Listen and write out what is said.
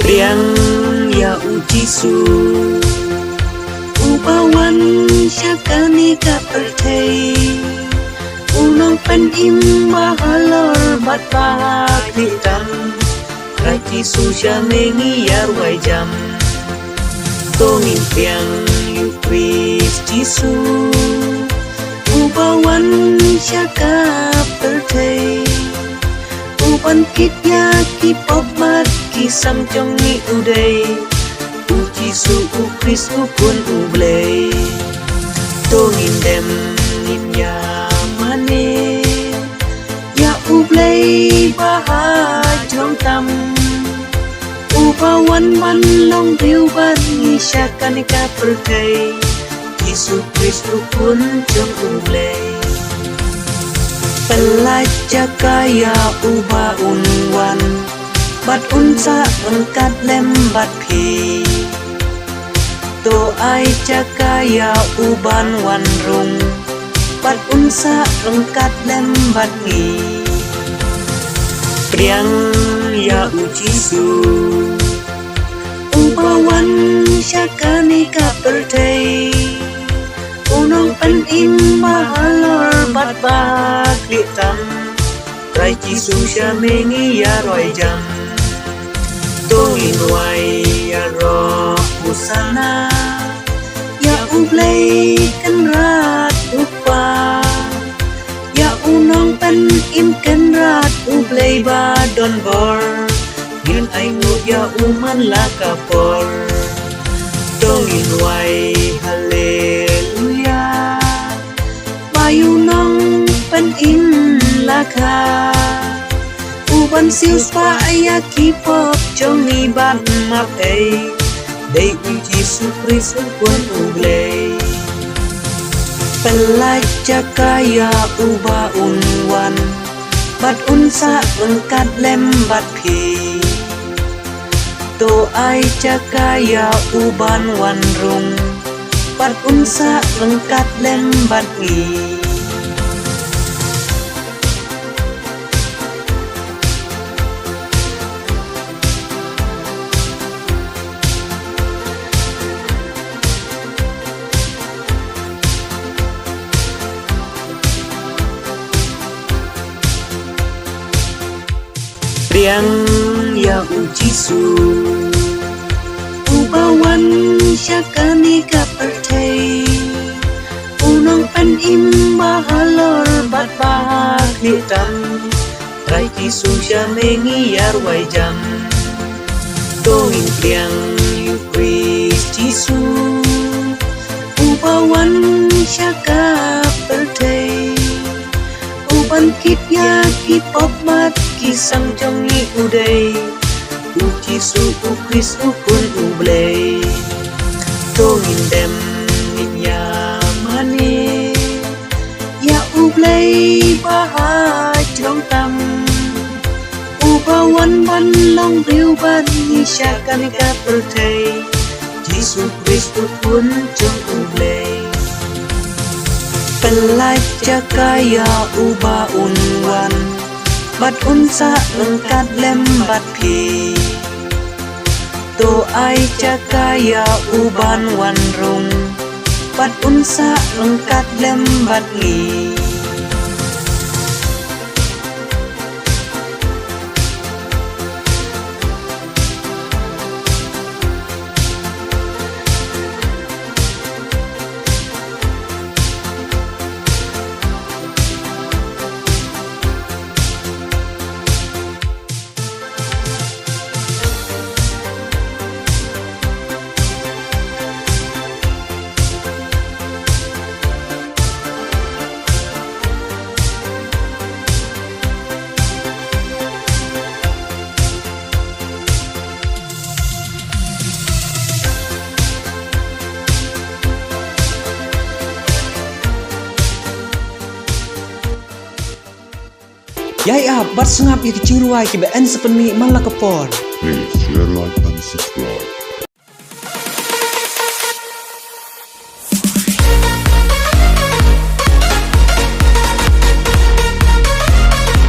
Priang ya ujisu upawan syakani ka perthei unang panim mahalor bat bahagritam raji susya mengi yar wajam tongin priang yu Kris Jisu upawan syaka perthei upan kitya kipop mat kisam trong ni uday u Jisu u Kris u pun u blay tongin dem nin ya mane ya u blay baha trong tam upawan man long riu ban ni syakan ka perthei Jisu Kris u pun trong u blay Pelaja kaya uba unwan bat unsa engkat lembat pi to ai cakaya uban wanrung bat unsa engkat lembat ngi priang ya ujisu ubawan syakani ka perthei unong panim mahalor bat bagritam rai Jisu sya mengi ya roi jam tongin wai ya roh usana ya ublay kan rat upa ya unong panim kan rat ublay ba don bor ngin ai ngu ya uman la kapor tongin wai haleluya bayunong panim laka uban siu spa aya kipop trong ni ban map ei dei u Jisu Kris pun ublay pelaja kaya uba unwan bat unsa engkat lembat pi to ai cakaya uban wanrung bat unsa engkat lembat ngi priang ya ujisu ubawan syakani ka perthei unong panim mahalor bat bahagritam rai Jisu sya mengi yar wajam tongin priang yu Kris Jisu ubawan syaka perthei uban kitya kipop mat kisang trong ni uday u Jisu u Kris u pun u blay tongin dem nin ya mane ya u blay baha trong tam upawan ban long riu ban ni syakan ka perthei Jisu Kris u pun trong u blay pelaja kaya uba unwan bat unsa engkat lembat pi to ai cakaya uban wanrung bat unsa engkat lembat ngi Yai bat sengap ya keciruai ki ben sepen mi malakapon. Please share, like, and subscribe.